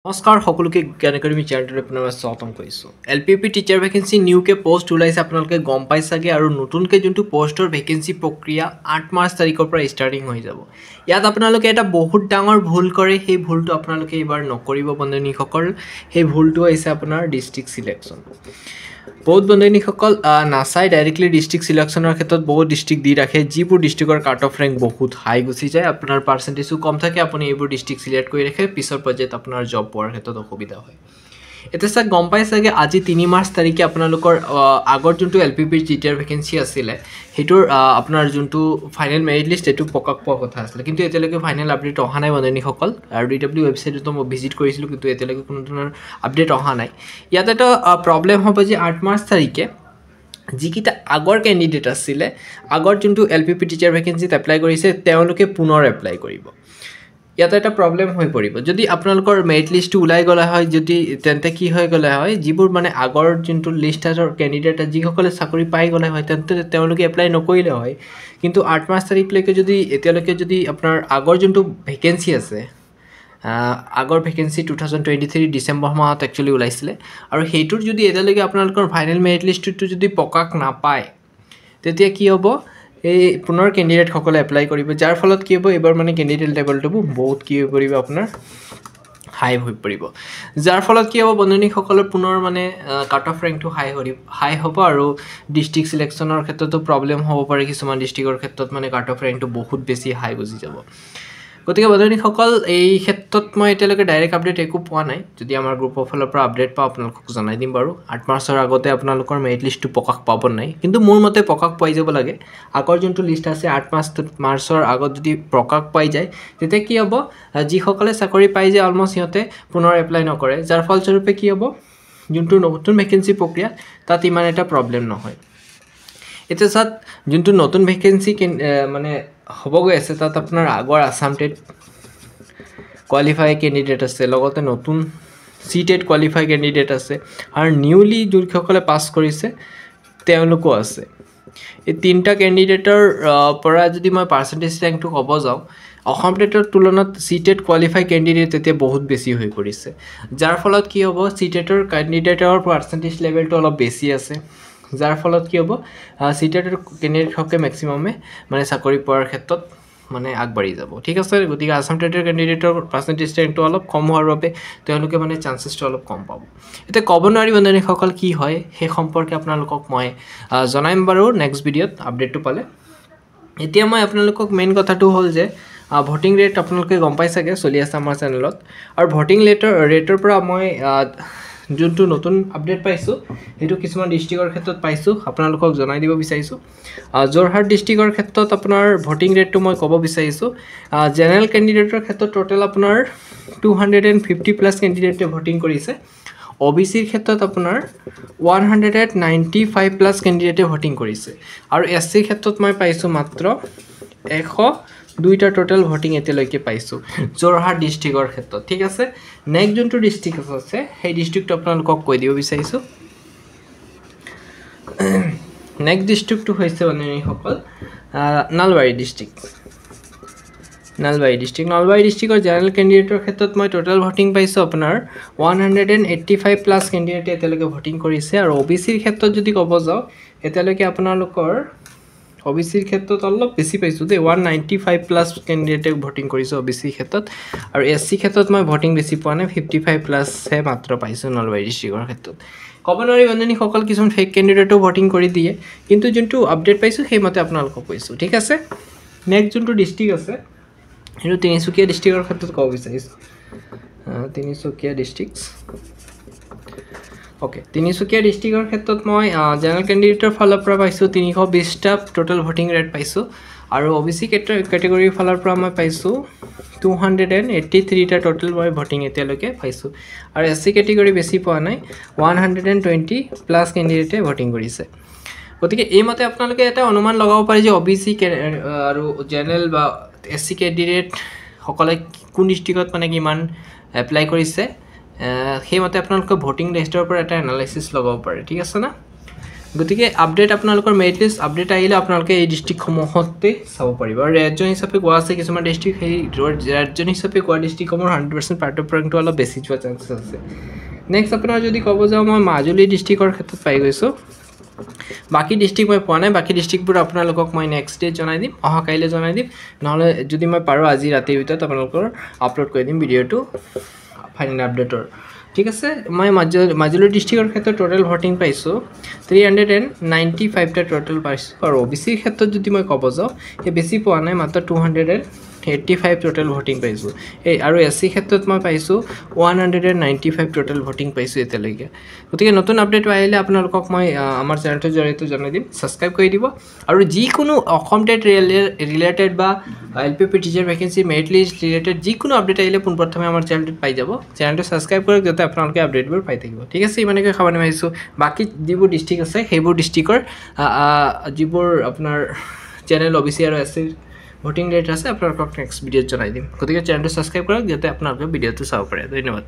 নমস্কাৰ সকলোকে জ্ঞান একাডেমি চেনেলটোলৈ পুনৰ স্বাগতম কৰিছোঁ। LPP টিচাৰ ভেকেঞ্চি নিউকে পোষ্ট ওলাইছে, আপোনালোকে গম পাই চাগে। আৰু নতুনকৈ যোনটো পোষ্টৰ ভেকেঞ্চি প্ৰক্ৰিয়া 8 মাৰ্চ তাৰিখৰ পৰা ষ্টাৰ্টিং হৈ যাব। ইয়াত আপোনালোকে এটা বহুত ডাঙৰ ভুল কৰে, সেই ভুলটো আপোনালোকে এইবাৰ নকৰিব বন্ধুসকল। সেই ভুলটো হৈছে আপোনাৰ ডিষ্ট্ৰিক্ট চিলেকশ্যন। বহুত বন্ধুসকল নাচাই ডাইৰেক্টলি ডিষ্ট্ৰিক্ট চিলেকশ্যনৰ ক্ষেত্ৰত বহুত ডিষ্ট্ৰিক্ট দি ৰাখে, যিবোৰ ডিষ্ট্ৰিক্টৰ কাট অফ ৰেংক বহুত হাই গুচি যায়, আপোনাৰ পাৰ্চেণ্টেজো কম থাকে। আপুনি এইবোৰ ডিষ্ট্ৰিক্ট চিলেক্ট কৰি ৰাখে, পিছৰ পৰ্যায়ত আপোনাৰ জব পোৱাৰ ক্ষেত্ৰত অসুবিধা হয়। এতিয়া চাওক, গম পাই চাগে আজি 3 মাৰ্চ তাৰিখে আপোনালোকৰ আগৰ যোনটো LPP টিচাৰ ভেকেঞ্চি আছিলে, সেইটোৰ আপোনাৰ যোনটো ফাইনেল মেৰিট লিষ্ট সেইটো প্ৰকাশ পোৱাৰ কথা আছিলে, কিন্তু এতিয়ালৈকে ফাইনেল আপডেট অহা নাই বন্ধুসকল। আৰু DW ৱেবছাইটতো মই ভিজিট কৰিছিলোঁ, কিন্তু এতিয়ালৈকে কোনো ধৰণৰ আপডেট অহা নাই। ইয়াত এটা প্ৰব্লেম হ'ব যে 8 মাৰ্চ তাৰিখে যিকেইটা আগৰ কেণ্ডিডেট আছিলে, আগৰ যোনটো LPP টিচাৰ ভেকেঞ্চিত এপ্লাই কৰিছে, তেওঁলোকে পুনৰ এপ্লাই কৰিব। ইয়াত এটা প্ৰব্লেম হৈ পৰিব। যদি আপোনালোকৰ মেৰিট লিষ্টটো ওলাই গ'লা হয়, তেন্তে কি হৈ গ'লে হয়, যিবোৰ মানে আগৰ যোনটো লিষ্টৰ কেণ্ডিডেট যিসকলে চাকৰি পাই গ'লে হয়, তেন্তে তেওঁলোকে এপ্লাই নকৰিলে হয়। কিন্তু 8 মাৰ্চ তাৰিখলৈকে এতিয়ালৈকে যদি আপোনাৰ আগৰ যোনটো ভেকেঞ্চি আছে, আগৰ ভেকেঞ্চি 2023 ডিচেম্বৰ মাহত একচুৱেলি ওলাইছিলে, আৰু সেইটোৰ যদি এতিয়ালৈকে আপোনালোকৰ ফাইনেল মেৰিট লিষ্টটো যদি প্ৰকাশ নাপায়, তেতিয়া কি হ'ব, এই পুনৰ কেণ্ডিডেটসকলে এপ্লাই কৰিব, যাৰ ফলত কি হ'ব, এইবাৰ মানে কেণ্ডিডেট লেভেলটো বহুত কি হৈ পৰিব, আপোনাৰ হাই হৈ পৰিব। যাৰ ফলত কি হ'ব, বন্ধুসকলৰ পুনৰ মানে কাট অফ ৰেংকটো হাই হ'ব, আৰু ডিষ্ট্ৰিক্ট চিলেকশ্যনৰ ক্ষেত্ৰতো প্ৰব্লেম হ'ব পাৰে। কিছুমান ডিষ্ট্ৰিক্টৰ ক্ষেত্ৰত মানে কাট অফ ৰেংকটো বহুত বেছি হাই গুচি যাব। গতিকে বন্ধুসকল, এই ক্ষেত্ৰত মই এতিয়ালৈকে ডাইৰেক্ট আপডেট একো পোৱা নাই। যদি আমাৰ গ্ৰুপৰ ফালৰ পৰা আপডেট পাওঁ, আপোনালোকক জনাই দিম বাৰু। 8 মাৰ্চৰ আগতে আপোনালোকৰ মেৰিট লিষ্টটো প্ৰকাশ পাব নাই, কিন্তু মোৰ মতে প্ৰকাশ পাই যাব লাগে। আগৰ যোনটো লিষ্ট আছে 8 মাৰ্চৰ আগত যদি প্ৰকাশ পাই যায়, তেতিয়া কি হ'ব, যিসকলে চাকৰি পাই যায় অলমষ্ট সিহঁতে পুনৰ এপ্লাই নকৰে, যাৰ ফলস্বৰূপে কি হ'ব, যোনটো নতুন ভেকেঞ্চি প্ৰক্ৰিয়া তাত ইমান এটা প্ৰব্লেম নহয়। এতিয়া চাওক, যোনটো নতুন ভেকেঞ্চি মানে হ'ব গৈ আছে, তাত আপোনাৰ আগৰ আছাম টেট কোৱালিফাই কেণ্ডিডেট আছে, লগতে নতুন CTET কোৱালিফাই কেণ্ডিডেট আছে, আৰু নিউলি যোনসকলে পাছ কৰিছে তেওঁলোকো আছে। এই তিনিটা কেণ্ডিডেটৰ পৰা যদি মই পাৰ্চেণ্টেজ ৰেংকটো ক'ব যাওঁ, অসম টেটৰ তুলনাত CTET কোৱালিফাই কেণ্ডিডেট এতিয়া বহুত বেছি হৈ পৰিছে, যাৰ ফলত কি হ'ব, CTETৰ কেণ্ডিডেটৰ পাৰ্চেণ্টেজ লেভেলটো অলপ বেছি আছে, যাৰ ফলত কি হ'ব, CTETৰ কেণ্ডিডেটসকলে মেক্সিমামে মানে চাকৰি পোৱাৰ ক্ষেত্ৰত মানে আগবাঢ়ি যাব। ঠিক আছে, গতিকে আছাম টেটৰ কেণ্ডিডেটৰ পাৰ্চেণ্টেজ ৰেংকটো অলপ কম হোৱাৰ বাবে তেওঁলোকে মানে চান্সেছটো অলপ কম পাব। এতিয়া ক'ব নোৱাৰি বন্ধুসকল কি হয়, সেই সম্পৰ্কে আপোনালোকক মই জনাইম বাৰু নেক্সট ভিডিঅ'ত আপডেটটো পালে। এতিয়া মই আপোনালোকক মেইন কথাটো হ'ল যে ভোটিং ৰেট আপোনালোকে গম পাই চাগে, চলি আছে আমাৰ চেনেলত। আৰু ভোটিং ৰেটৰ পৰা মই যোনটো নতুন আপডেট পাইছোঁ, সেইটো কিছুমান ডিষ্ট্ৰিক্টৰ ক্ষেত্ৰত পাইছোঁ, আপোনালোকক জনাই দিব বিচাৰিছোঁ। যোৰহাট ডিষ্ট্ৰিক্টৰ ক্ষেত্ৰত আপোনাৰ ভোটিং ৰেটটো মই ক'ব বিচাৰিছোঁ। জেনেৰেল কেণ্ডিডেটৰ ক্ষেত্ৰত টোটেল আপোনাৰ 250+ কেণ্ডিডেটে ভোটিং কৰিছে। OBCৰ ক্ষেত্ৰত আপোনাৰ 195+ কেণ্ডিডেটে ভোটিং কৰিছে, আৰু SCৰ ক্ষেত্ৰত মই পাইছোঁ মাত্ৰ 102টা টোটেল ভোটিং এতিয়ালৈকে পাইছোঁ যোৰহাট ডিষ্ট্ৰিক্টৰ ক্ষেত্ৰত। ঠিক আছে, নেক্সট যোনটো ডিষ্ট্ৰিক্ট আছে, সেই ডিষ্ট্ৰিক্টটো আপোনালোকক কৈ দিব বিচাৰিছোঁ। নেক্সট ডিষ্ট্ৰিক্টটো হৈছে বন্ধুসকল নলবাৰী ডিষ্ট্ৰিক্ট। নলবাৰী ডিষ্ট্ৰিক্টৰ জেনেৰেল কেণ্ডিডেটৰ ক্ষেত্ৰত মই টোটেল ভোটিং পাইছোঁ আপোনাৰ 185+ কেণ্ডিডেটে এতিয়ালৈকে ভোটিং কৰিছে। আৰু OBCৰ ক্ষেত্ৰত যদি ক'ব যাওঁ, এতিয়ালৈকে আপোনালোকৰ OBCৰ ক্ষেত্ৰত অলপ বেছি পাইছোঁ দেই, 195+ কেণ্ডিডেটে ভোটিং কৰিছে OBCৰ ক্ষেত্ৰত। আৰু SC ক্ষেত্ৰত মই ভোটিং বেছি পোৱা নাই, 55+হে মাত্ৰ পাইছোঁ নলবাৰী ডিষ্ট্ৰিক্টৰ ক্ষেত্ৰত। ক'ব নোৱাৰি বন্ধুসকল, কিছুমান ফেক কেণ্ডিডেটেও ভোটিং কৰি দিয়ে, কিন্তু যোনটো আপডেট পাইছোঁ সেইমতে আপোনালোকক কৈছোঁ। ঠিক আছে, নেক্সট যোনটো ডিষ্ট্ৰিক্ট আছে, সেইটো তিনিচুকীয়া ডিষ্ট্ৰিক্টৰ ক্ষেত্ৰত ক'ব বিচাৰিছোঁ। Tinsukia district, okay. তিনিচুকীয়া ডিষ্ট্ৰিক্টৰ ক্ষেত্ৰত মই জেনেৰেল কেণ্ডিডেটৰ ফালৰ পৰা পাইছোঁ 320টা টোটেল ভোটিং ৰেট পাইছোঁ। আৰু OBC কেটেগৰীৰ ফালৰ পৰা মই পাইছোঁ 283টা টোটেল মই ভোটিং এতিয়ালৈকে পাইছোঁ। আৰু SC কেটেগৰী বেছি পোৱা নাই, 120+ কেণ্ডিডেটে ভোটিং কৰিছে। গতিকে এইমতে আপোনালোকে এটা অনুমান লগাব পাৰে যে OBC আৰু জেনেৰেল বা SC কেণ্ডিডেটসকলে কোন ডিষ্ট্ৰিক্টত মানে কিমান এপ্লাই কৰিছে, সেইমতে আপোনালোকে ভোটিং লিষ্টৰ পৰা এটা এনালাইচিছ লগাব পাৰে। ঠিক আছে না? গতিকে আপডেট আপোনালোকৰ মেৰিট লিষ্ট আপডেট আহিলে আপোনালোকে এই ডিষ্ট্ৰিক্টসমূহতে চাব পাৰিব আৰু ৰাজ্য হিচাপে কোৱা আছে কিছুমান ডিষ্ট্ৰিক্ট সেই ৰাজ্য হিচাপে কোৱা ডিষ্ট্ৰিক্টসমূহৰ 100% পাৰ্ট অফ ৰেংকটো অলপ বেছি যোৱা চান্সেছ আছে নেক্সট আপোনাৰ যদি ক'ব যাওঁ মই মাজুলী ডিষ্ট্ৰিক্টৰ ক্ষেত্ৰত পাই গৈছোঁ বাকি ডিস্ট্ৰিক্ট মই পোৱা নাই বাকি ডিস্ট্ৰিক্টবোৰ আপোনালোকক মই নেক্সট ডে জনাই দিম অহা কাইলৈ জনাই দিম নহলে যদি মই পাৰো আজি ৰাতিৰ ভিতৰত আপোনালোকৰ আপলোড কৰি দিম ভিডিঅটো ফাইনেল আপডেটৰ ঠিক আছে মই মাজুলী ডিস্ট্ৰিক্টৰ ক্ষেত্ৰত টোটাল ভোটিং পাইছো 395 টা টোটাল পাইছো আৰু ওবিসি ক্ষেত্ৰত যদি মই ক'ব যাওঁ হে বেছি পোৱা নাই মাত্ৰ 285 টোটাল ভোটিং পাইছো এই আৰু এসসি ক্ষেত্ৰত মই পাইছো 195 টোটাল ভোটিং পাইছো এতিয়ালৈকে গতিকে নতুন আপডেট আহিলে আপোনালোকক মই আমাৰ চেনেলটো জৰিয়তে জনাই দিম সাবস্ক্ৰাইব কৰি দিব আৰু যিকোনো অসম টেট ৰিলেটেড বা LPP teacher vacancy merit list related যিকোনো আপডেট আহিলে পোনপ্ৰথমে আমাৰ চেনেলটোত পাই যাব চেনেলটো সাবস্ক্ৰাইব কৰক যাতে আপোনালোকে আপডেটবোৰ পাই থাকিব ঠিক আছে ইমানকৈ খাবনে মাইছো বাকি যিবোৰ ডিস্ট্ৰিক্ট আছে সেইবোৰ ডিস্ট্ৰিক্টৰ যিবোৰ আপোনাৰ চেনেল ওবিসি আৰু এসসি ভোটিং ডেট আছে আপোনালোকক নেক্সট ভিডিঅ'ত জনাই দিম গতিকে চেনেলটো সাবস্ক্ৰাইব কৰক যাতে আপোনালোকে ভিডিঅ'টো চাব পাৰে ধন্যবাদ